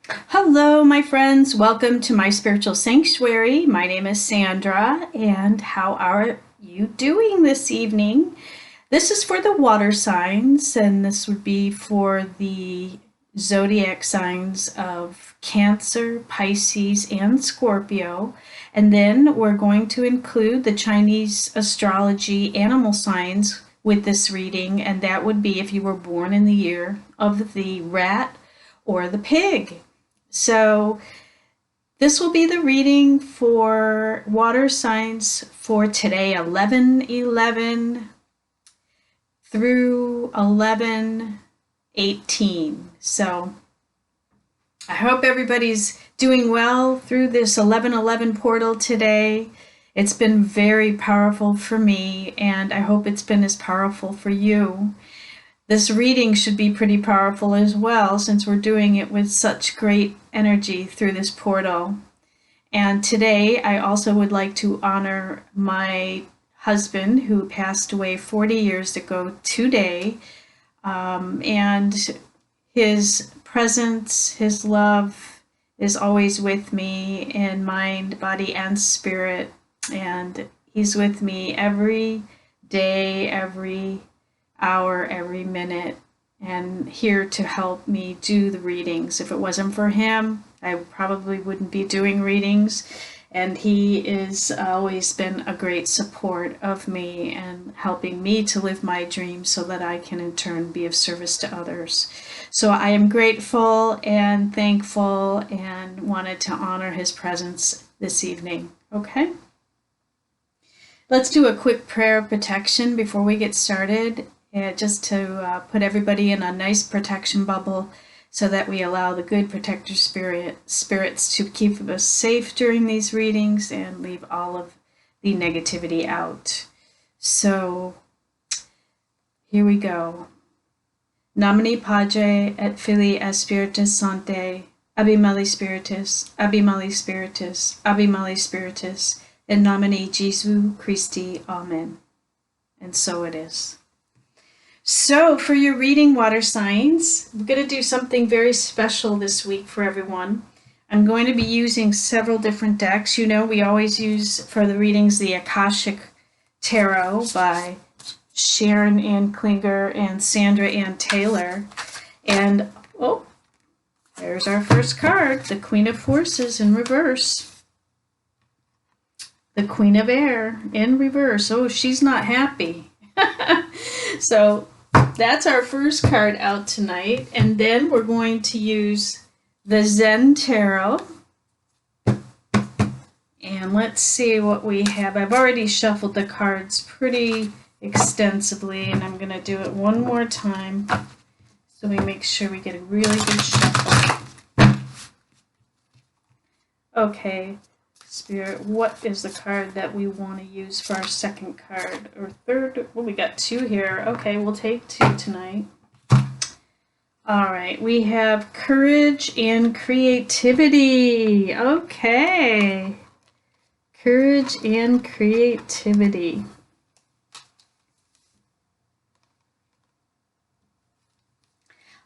Hello, my friends. Welcome to my spiritual sanctuary. My name is Sandra, and how are you doing this evening? This is for the water signs, and this would be for the zodiac signs of Cancer, Pisces, and Scorpio. And then we're going to include the Chinese astrology animal signs with this reading, and that would be if you were born in the year of the rat or the pig. So this will be the reading for water signs for today, 11/11 through 11/18. So I hope everybody's doing well through this 11/11 portal today. It's been very powerful for me, and I hope it's been as powerful for you. This reading should be pretty powerful as well, since we're doing it with such great energy through this portal. And today I also would like to honor my husband who passed away 40 years ago today, and his presence, his love is always with me in mind, body, and spirit. And he's with me every day, every hour, every minute, and here to help me do the readings. If it wasn't for him, I probably wouldn't be doing readings. And he has always been a great support of me and helping me to live my dreams so that I can in turn be of service to others. So I am grateful and thankful and wanted to honor his presence this evening. Okay? Let's do a quick prayer of protection before we get started. Just to put everybody in a nice protection bubble so that we allow the good protector spirits to keep us safe during these readings and leave all of the negativity out. So here we go. Namini Padre et Filii et Spiritus Sancti, Abimali Spiritus, Abimali Spiritus, Abimali Spiritus, in nomine Jesu Christi. Amen. And so it is. So for your reading, water signs, I'm going to do something very special this week for everyone. I'm going to be using several different decks. You know, we always use for the readings the Akashic Tarot by Sharon Ann Klinger and Sandra Ann Taylor. And, oh, there's our first card, the Queen of Forces in reverse. The Queen of Air in reverse. Oh, she's not happy. So that's our first card out tonight. And then we're going to use the Zen Tarot. And let's see what we have. I've already shuffled the cards pretty extensively, and I'm going to do it one more time so we make sure we get a really good shuffle. Okay. Spirit, what is the card that we want to use for our second card or third? Well, we got two here. Okay, we'll take two tonight. All right, we have courage and creativity. Okay, courage and creativity.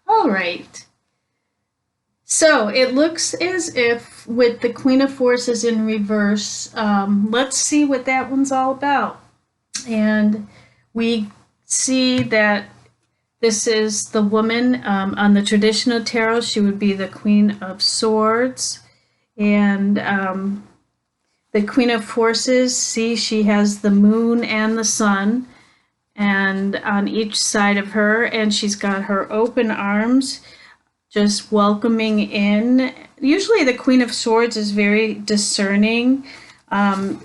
All right. So it looks as if with the Queen of Forces in reverse, let's see what that one's all about. And we see that this is the woman on the traditional tarot. She would be the Queen of Swords. And the Queen of Forces, see, she has the moon and the sun and on each side of her, and she's got her open arms, just welcoming in. Usually the Queen of Swords is very discerning.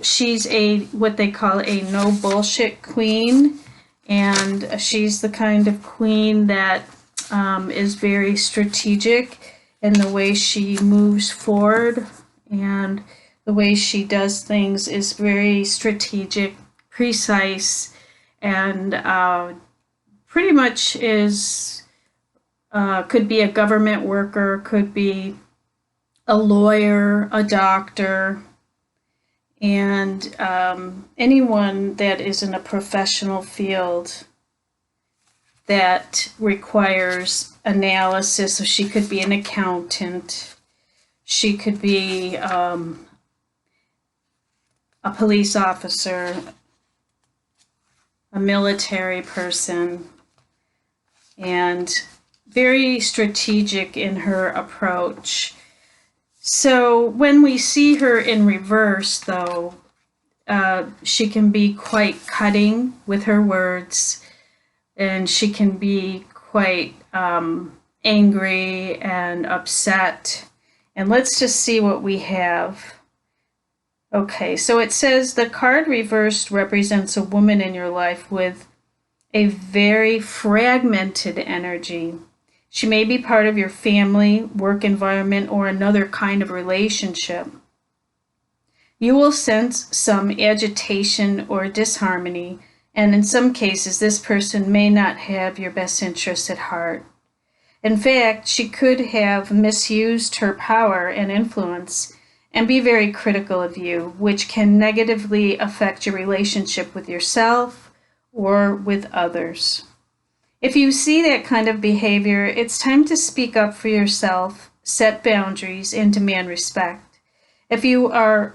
She's what they call a no bullshit queen, and she's the kind of queen that is very strategic in the way she moves forward, and the way she does things is very strategic, precise, and pretty much is could be a government worker, could be a lawyer, a doctor, and anyone that is in a professional field that requires analysis. So she could be an accountant, She could be a police officer, a military person, and very strategic in her approach. So when we see her in reverse, though, she can be quite cutting with her words, and she can be quite angry and upset. And let's just see what we have. Okay, so it says the card reversed represents a woman in your life with a very fragmented energy. She may be part of your family, work environment, or another kind of relationship. You will sense some agitation or disharmony, and in some cases, this person may not have your best interests at heart. In fact, she could have misused her power and influence and be very critical of you, which can negatively affect your relationship with yourself or with others. If you see that kind of behavior, it's time to speak up for yourself, set boundaries, and demand respect. If you are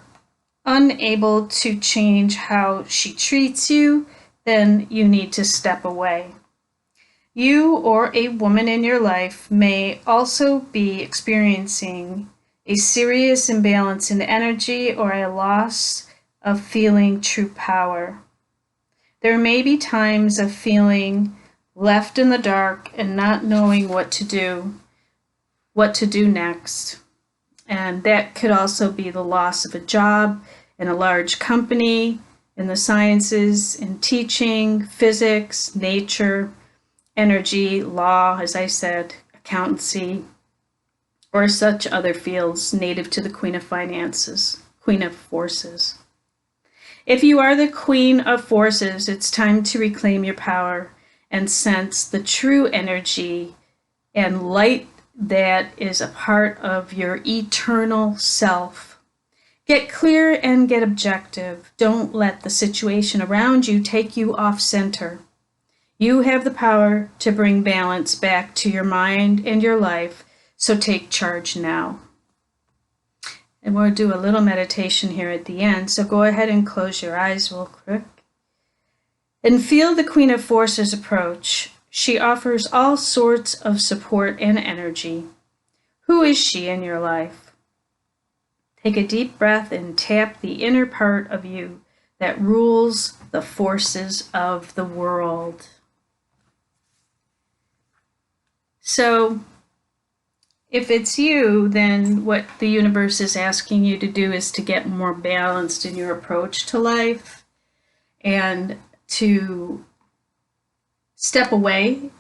unable to change how she treats you, then you need to step away. You or a woman in your life may also be experiencing a serious imbalance in energy or a loss of feeling true power. There may be times of feeling left in the dark and not knowing what to do next. And that could also be the loss of a job in a large company, in the sciences, in teaching, physics, nature, energy, law, as I said, accountancy, or such other fields native to the Queen of Finances, Queen of Forces. If you are the Queen of Forces, it's time to reclaim your power and sense the true energy and light that is a part of your eternal self. Get clear and get objective. Don't let the situation around you take you off center. You have the power to bring balance back to your mind and your life, so take charge now. And we'll do a little meditation here at the end, so go ahead and close your eyes real quick. And feel the Queen of Forces approach. She offers all sorts of support and energy. Who is she in your life? Take a deep breath and tap the inner part of you that rules the forces of the world. So, if it's you, then what the universe is asking you to do is to get more balanced in your approach to life and to step away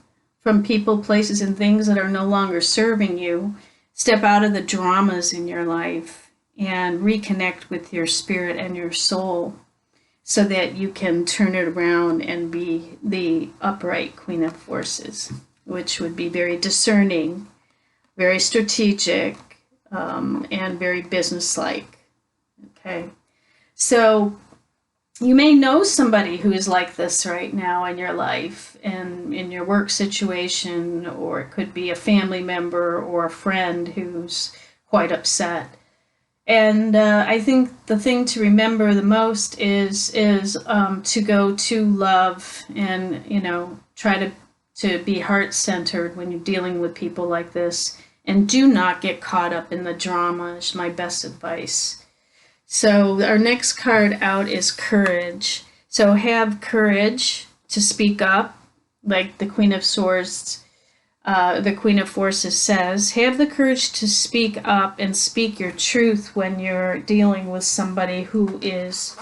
from people, places, and things that are no longer serving you. Step out of the dramas in your life and reconnect with your spirit and your soul so that you can turn it around and be the upright Queen of Forces, which would be very discerning, very strategic, and very businesslike. Okay, so you may know somebody who is like this right now in your life and in your work situation, or it could be a family member or a friend who's quite upset. And I think the thing to remember the most is to go to love and, try to be heart-centered when you're dealing with people like this. And do not get caught up in the drama is my best advice. So our next card out is courage. So have courage to speak up, like the Queen of Swords, the Queen of Forces says. Have the courage to speak up and speak your truth when you're dealing with somebody who is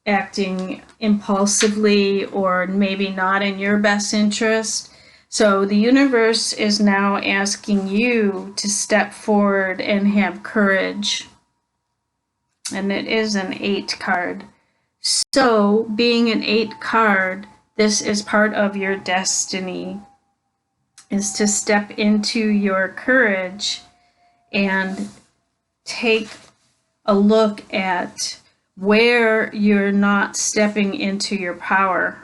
acting impulsively or maybe not in your best interest. So the universe is now asking you to step forward and have courage. And it is an 8 card. So being an 8 card, this is part of your destiny, is to step into your courage and take a look at where you're not stepping into your power.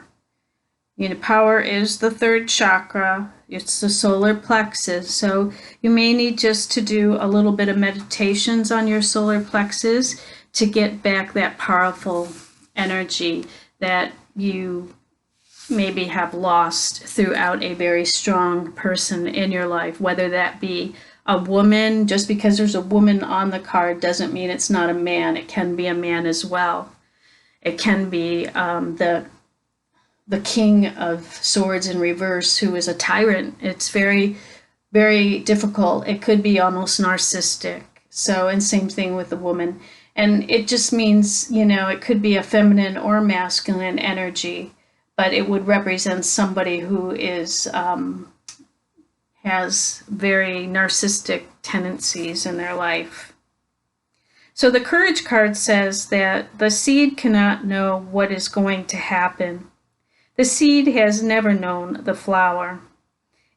Power is the third chakra. It's the solar plexus. So you may need just to do a little bit of meditations on your solar plexus to get back that powerful energy that you maybe have lost throughout a very strong person in your life, whether that be a woman. Just because there's a woman on the card doesn't mean it's not a man. It can be a man as well. It can be the King of Swords in reverse, who is a tyrant. It's very, very difficult. It could be almost narcissistic. So, and same thing with the woman. And it just means, it could be a feminine or masculine energy, but it would represent somebody who has very narcissistic tendencies in their life. So the Courage card says that the seed cannot know what is going to happen. The seed has never known the flower,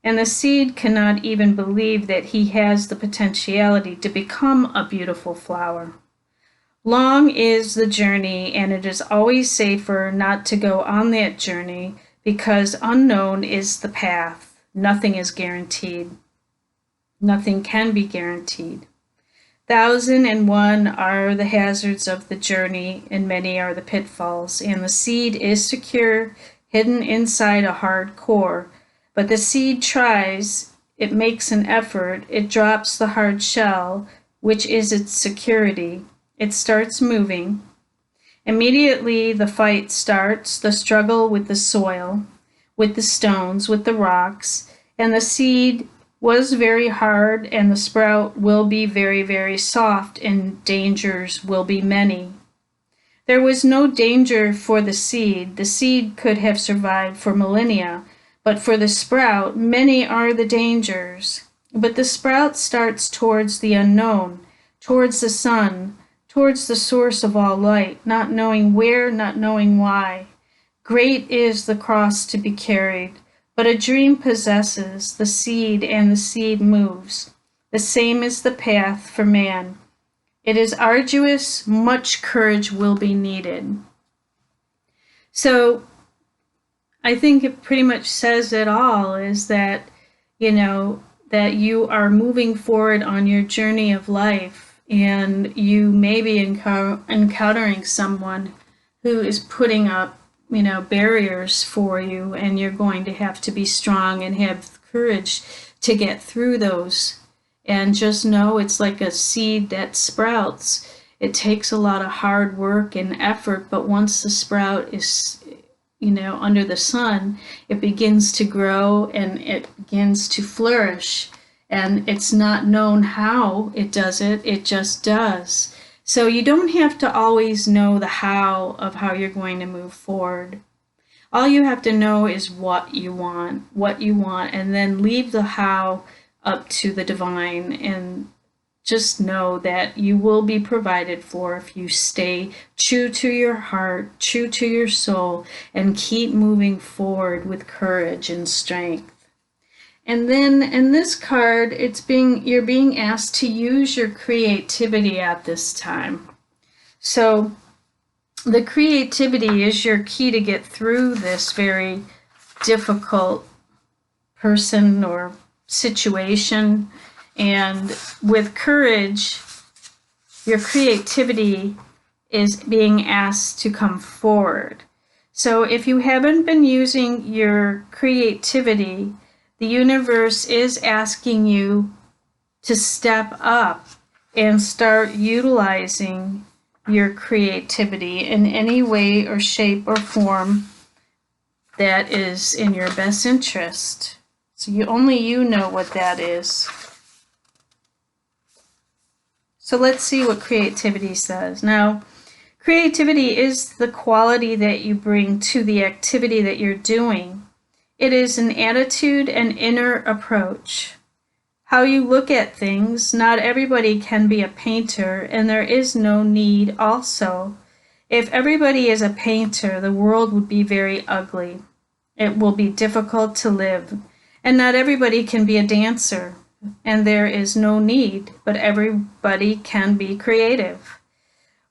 and the seed cannot even believe that he has the potentiality to become a beautiful flower. Long is the journey, and it is always safer not to go on that journey because unknown is the path. Nothing is guaranteed. Nothing can be guaranteed. 1,001 are the hazards of the journey, and many are the pitfalls, and the seed is secure, hidden inside a hard core. But the seed tries, it makes an effort, it drops the hard shell, which is its security. It starts moving. Immediately the fight starts, the struggle with the soil, with the stones, with the rocks, and the seed was very hard, and the sprout will be very, very soft, and dangers will be many. There was no danger for the seed. The seed could have survived for millennia, but for the sprout, many are the dangers. But the sprout starts towards the unknown, towards the sun, towards the source of all light, not knowing where, not knowing why. Great is the cross to be carried, but a dream possesses the seed, and the seed moves. The same is the path for man. It is arduous, much courage will be needed. So I think it pretty much says it all, is that, that you are moving forward on your journey of life, and you may be encountering someone who is putting up, barriers for you, and you're going to have to be strong and have courage to get through those. And just know it's like a seed that sprouts. It takes a lot of hard work and effort, but once the sprout is, under the sun, it begins to grow and it begins to flourish. And it's not known how it does it, it just does. So you don't have to always know the how of how you're going to move forward. All you have to know is what you want, and then leave the how up to the divine, and just know that you will be provided for if you stay true to your heart, true to your soul, and keep moving forward with courage and strength. And then in this card, you're being asked to use your creativity at this time. So the creativity is your key to get through this very difficult person or situation. And with courage, your creativity is being asked to come forward. So if you haven't been using your creativity, the universe is asking you to step up and start utilizing your creativity in any way or shape or form that is in your best interest. So only you know what that is. So let's see what creativity says. Now, creativity is the quality that you bring to the activity that you're doing. It is an attitude and inner approach. How you look at things. Not everybody can be a painter, and there is no need also. If everybody is a painter, the world would be very ugly. It will be difficult to live. And not everybody can be a dancer, and there is no need, but everybody can be creative.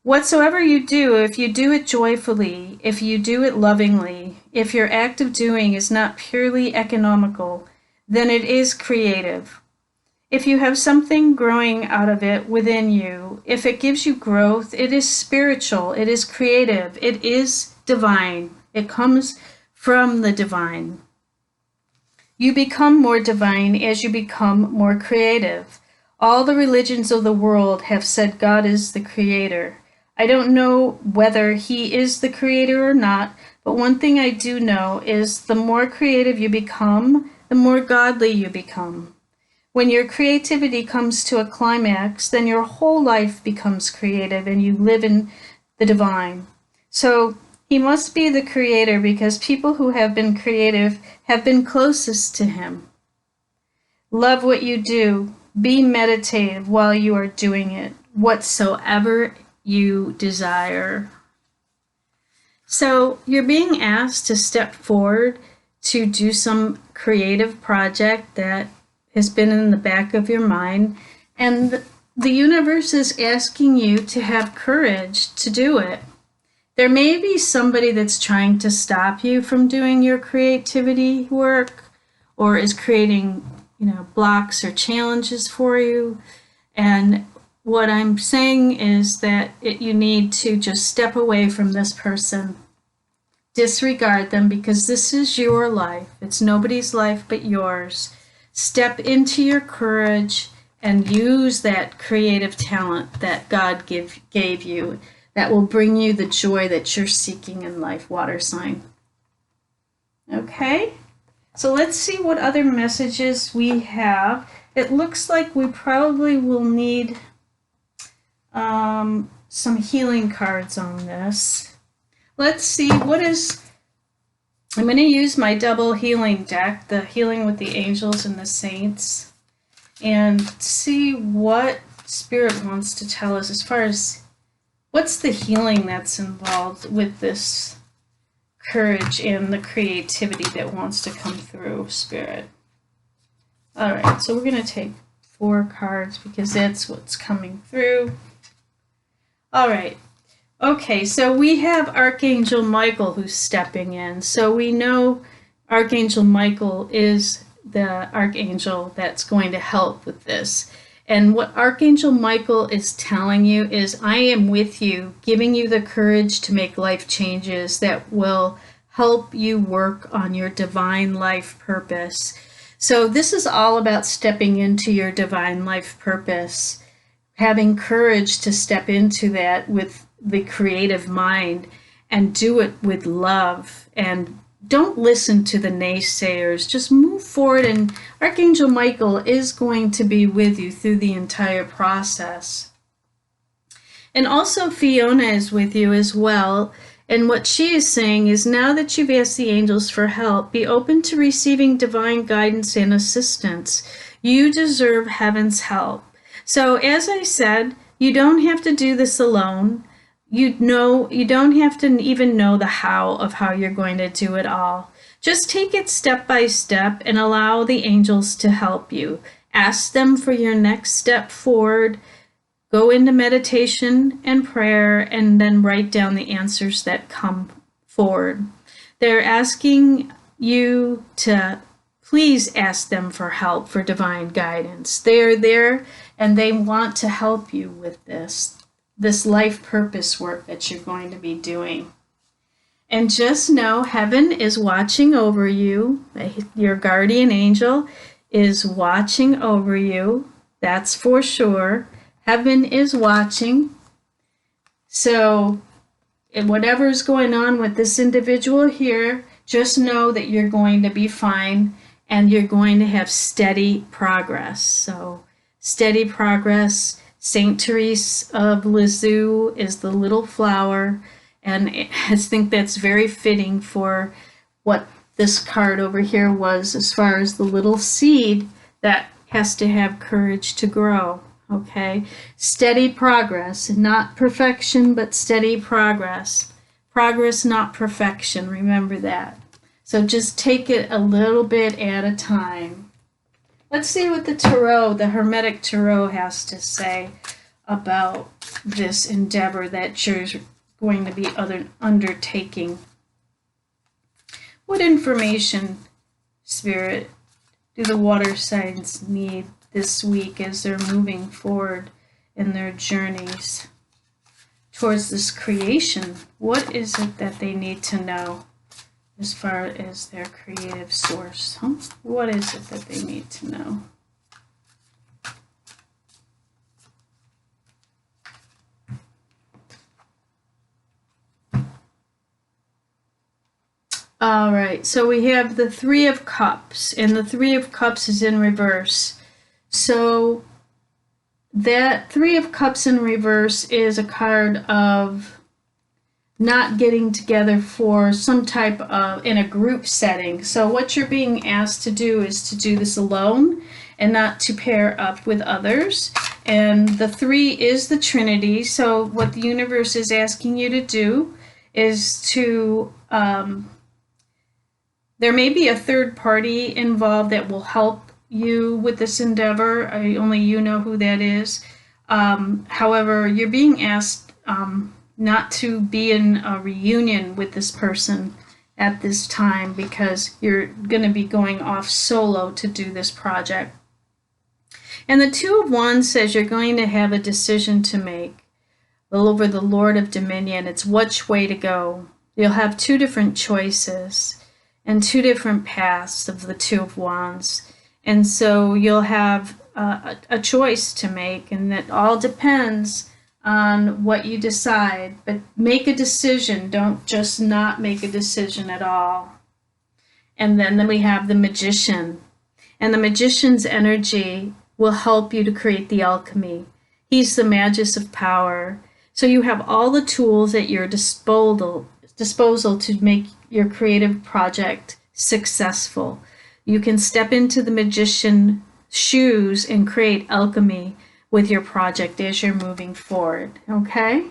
Whatsoever you do, if you do it joyfully, if you do it lovingly, if your act of doing is not purely economical, then it is creative. If you have something growing out of it within you, if it gives you growth, it is spiritual, it is creative, it is divine. It comes from the divine. You become more divine as you become more creative. All the religions of the world have said God is the creator. I don't know whether he is the creator or not, but one thing I do know is the more creative you become, the more godly you become. When your creativity comes to a climax, then your whole life becomes creative and you live in the divine. So he must be the creator because people who have been creative have been closest to him. Love what you do. Be meditative while you are doing it, whatsoever you desire. So you're being asked to step forward to do some creative project that has been in the back of your mind, and the universe is asking you to have courage to do it. There may be somebody that's trying to stop you from doing your creativity work or is creating, blocks or challenges for you. And what I'm saying is that you need to just step away from this person. Disregard them because this is your life. It's nobody's life but yours. Step into your courage and use that creative talent that God gave you that will bring you the joy that you're seeking in life, water sign. Okay? So let's see what other messages we have. It looks like we probably will need some healing cards on this. Let's see, I'm going to use my double healing deck, the Healing with the Angels and the Saints, and see what Spirit wants to tell us as far as what's the healing that's involved with this courage and the creativity that wants to come through, Spirit. All right, so we're going to take 4 cards because that's what's coming through. All right. Okay, so we have Archangel Michael who's stepping in. So we know Archangel Michael is the archangel that's going to help with this. And what Archangel Michael is telling you is, I am with you, giving you the courage to make life changes that will help you work on your divine life purpose. So this is all about stepping into your divine life purpose, having courage to step into that with the creative mind and do it with love, and don't listen to the naysayers. Just move forward, and Archangel Michael is going to be with you through the entire process. And also Fiona is with you as well, and what she is saying is, now that you've asked the angels for help, be open to receiving divine guidance and assistance. You deserve heaven's help. So as I said, you don't have to do this alone. You don't have to even know the how of how you're going to do it all. Just take it step by step and allow the angels to help you. Ask them for your next step forward. Go into meditation and prayer and then write down the answers that come forward. They're asking you to please ask them for help, for divine guidance. They are there and they want to help you with this life purpose work that you're going to be doing. And just know heaven is watching over you. Your guardian angel is watching over you. That's for sure. Heaven is watching. So whatever's going on with this individual here, just know that you're going to be fine and you're going to have steady progress. So steady progress. Saint Therese of Lisieux is the little flower, and I think that's very fitting for what this card over here was, as far as the little seed that has to have courage to grow. Okay, steady progress, not perfection, but steady progress. Progress, not perfection. Remember that. So just take it a little bit at a time. Let's see what the Tarot, the Hermetic Tarot, has to say about this endeavor that you're going to be undertaking. What information, Spirit, do the water signs need this week as they're moving forward in their journeys towards this creation? What is it that they need to know as far as their creative source? What is it that they need to know? All right, so we have the Three of Cups, and the Three of Cups is in reverse. So that Three of Cups in reverse is a card of not getting together for some type of, in a group setting. So what you're being asked to do is to do this alone and not to pair up with others. And the three is the Trinity. So what the universe is asking you to do is to, there may be a third party involved that will help you with this endeavor. Only you know who that is. However, you're being asked not to be in a reunion with this person at this time because you're going to be going off solo to do this project. And the Two of Wands says you're going to have a decision to make over the Lord of Dominion. It's which way to go. You'll have two different choices and two different paths of the Two of Wands. And so you'll have a choice to make, and it all depends on what you decide. But make a decision. Don't just not make a decision at all. And then we have the Magician. And the Magician's energy will help you to create the alchemy. He's the Magus of power. So you have all the tools at your disposal to make your creative project successful. You can step into the magician shoes and create alchemy with your project as you're moving forward, okay?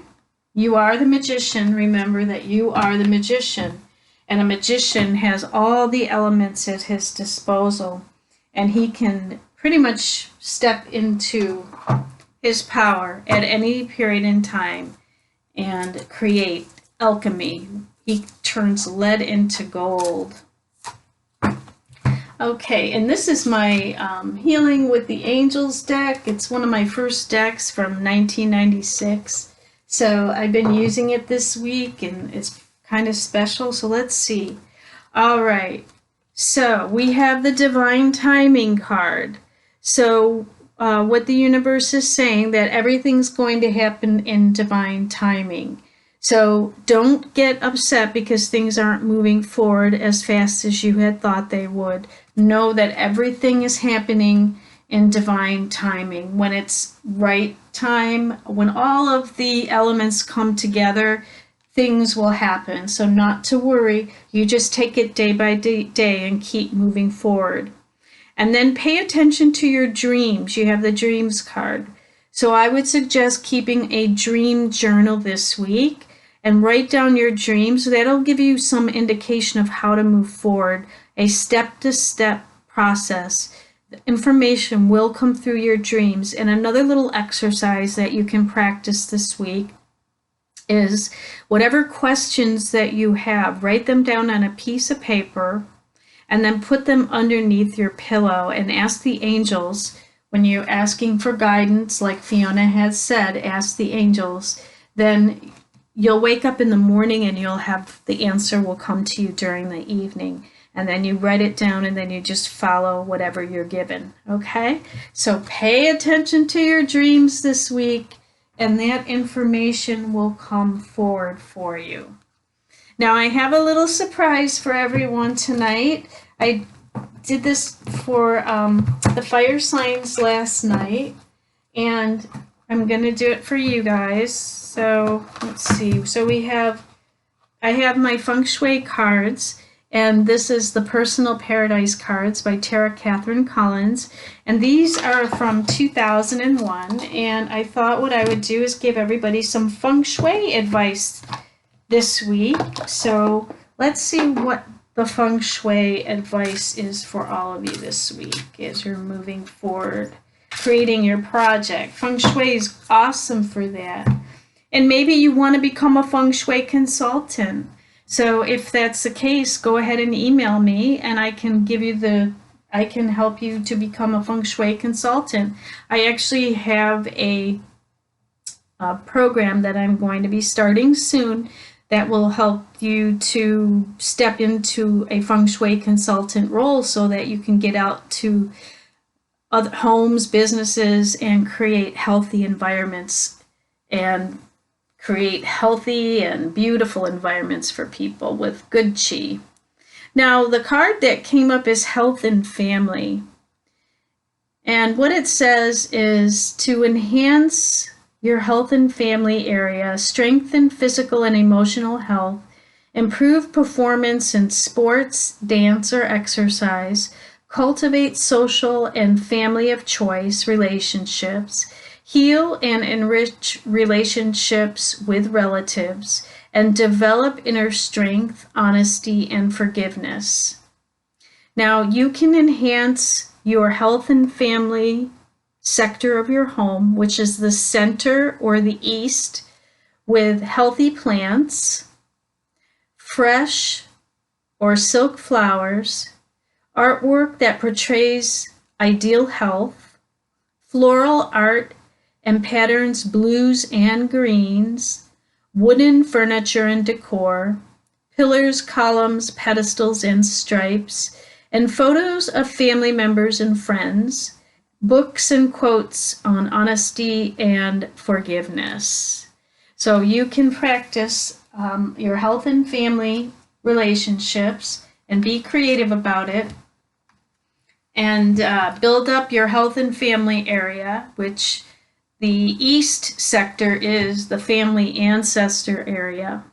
You are the magician. Remember that you are the magician. And a magician has all the elements at his disposal, and he can pretty much step into his power at any period in time and create alchemy. He turns lead into gold. Okay, and this is my Healing with the Angels deck. It's one of my first decks from 1996. So I've been using it this week, and it's kind of special. So let's see. All right, so we have the Divine Timing card. So what the universe is saying, that everything's going to happen in divine timing. So don't get upset because things aren't moving forward as fast as you had thought they would. Know that everything is happening in divine timing. When it's right time, when all of the elements come together, things will happen. So not to worry. You just take it day by day and keep moving forward. And then pay attention to your dreams. You have the Dreams card. So I would suggest keeping a dream journal this week and write down your dreams. That'll give you some indication of how to move forward, a step-to-step process. The information will come through your dreams. And another little exercise that you can practice this week is whatever questions that you have, write them down on a piece of paper and then put them underneath your pillow and ask the angels. When you're asking for guidance, like Fiona has said, ask the angels, then you'll wake up in the morning and you'll have the answer will come to you during the evening. And then you write it down and then you just follow whatever you're given. Okay? So pay attention to your dreams this week and that information will come forward for you. Now I have a little surprise for everyone tonight. I did this for the fire signs last night, and I'm going to do it for you guys. So let's see. So I have my Feng Shui cards, and this is the Personal Paradise cards by Tara Catherine Collins. And these are from 2001, and I thought what I would do is give everybody some Feng Shui advice this week. So let's see what the Feng Shui advice is for all of you this week as you're moving forward, creating your project. Feng Shui is awesome for that. And maybe you want to become a Feng Shui consultant. So if that's the case, go ahead and email me and I can help you to become a Feng Shui consultant. I actually have a program that I'm going to be starting soon that will help you to step into a Feng Shui consultant role so that you can get out to other homes, businesses, and create healthy environments and create healthy and beautiful environments for people with good chi. Now, the card that came up is health and family. And what it says is to enhance your health and family area, strengthen physical and emotional health, improve performance in sports, dance, or exercise, cultivate social and family of choice relationships, heal and enrich relationships with relatives, and develop inner strength, honesty, and forgiveness. Now, you can enhance your health and family sector of your home, which is the center or the east, with healthy plants, fresh or silk flowers, artwork that portrays ideal health, floral art and patterns, blues and greens, wooden furniture and decor, pillars, columns, pedestals, and stripes, and photos of family members and friends, books and quotes on honesty and forgiveness. So you can practice your health and family relationships and be creative about it and build up your health and family area, which the east sector is the family ancestor area.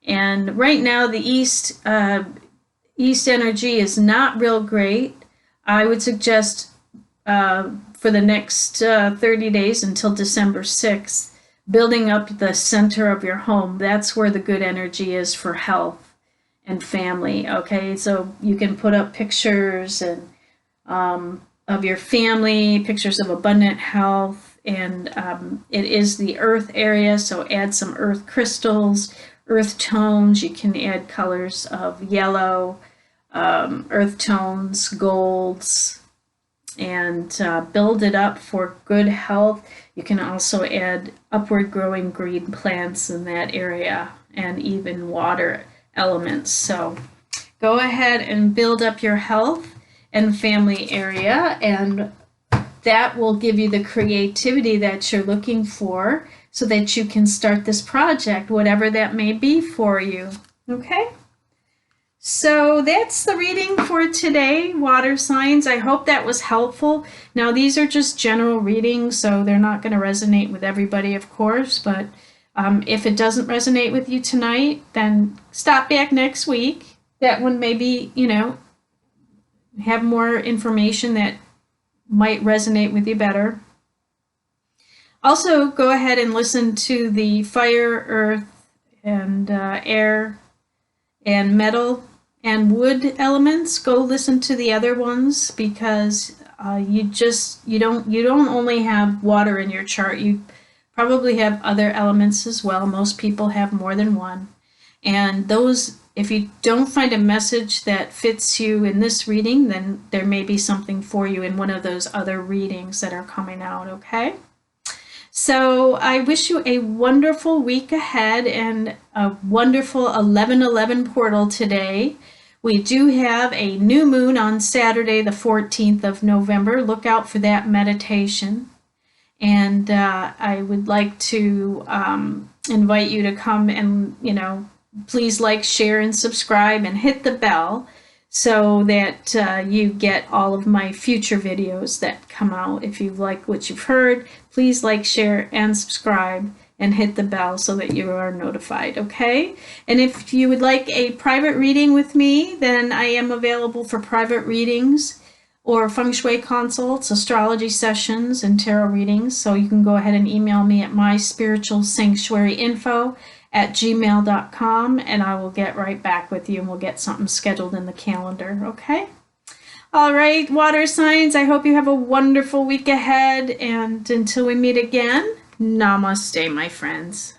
And right now the east energy is not real great. I would suggest for the next 30 days until December 6th, building up the center of your home. That's where the good energy is for health and family. Okay, so you can put up pictures and of your family, pictures of abundant health, and it is the earth area, so add some earth crystals, earth tones. You can add colors of yellow, earth tones, golds, and build it up for good health. You can also add upward growing green plants in that area and even water elements. So go ahead and build up your health and family area, and that will give you the creativity that you're looking for so that you can start this project, whatever that may be for you. Okay? So that's the reading for today, water signs. I hope that was helpful. Now, these are just general readings, so they're not going to resonate with everybody, of course, but if it doesn't resonate with you tonight, then stop back next week. That one maybe, have more information that might resonate with you better. Also, go ahead and listen to the fire, earth, and air, and metal, and wood elements. Go listen to the other ones because you don't only have water in your chart. You probably have other elements as well. Most people have more than one. And those, if you don't find a message that fits you in this reading, then there may be something for you in one of those other readings that are coming out, okay? So I wish you a wonderful week ahead and a wonderful 11/11 portal today. We do have a new moon on Saturday, the 14th of November. Look out for that meditation. And I would like to invite you to come and, please like, share, and subscribe, and hit the bell so that you get all of my future videos that come out. If you like what you've heard, please like, share, and subscribe, and hit the bell so that you are notified, okay? And if you would like a private reading with me, then I am available for private readings or Feng Shui consults, astrology sessions, and tarot readings. So you can go ahead and email me at myspiritualsanctuaryinfo@gmail.com, and I will get right back with you and we'll get something scheduled in the calendar, okay? All right, water signs, I hope you have a wonderful week ahead, and until we meet again, namaste, my friends.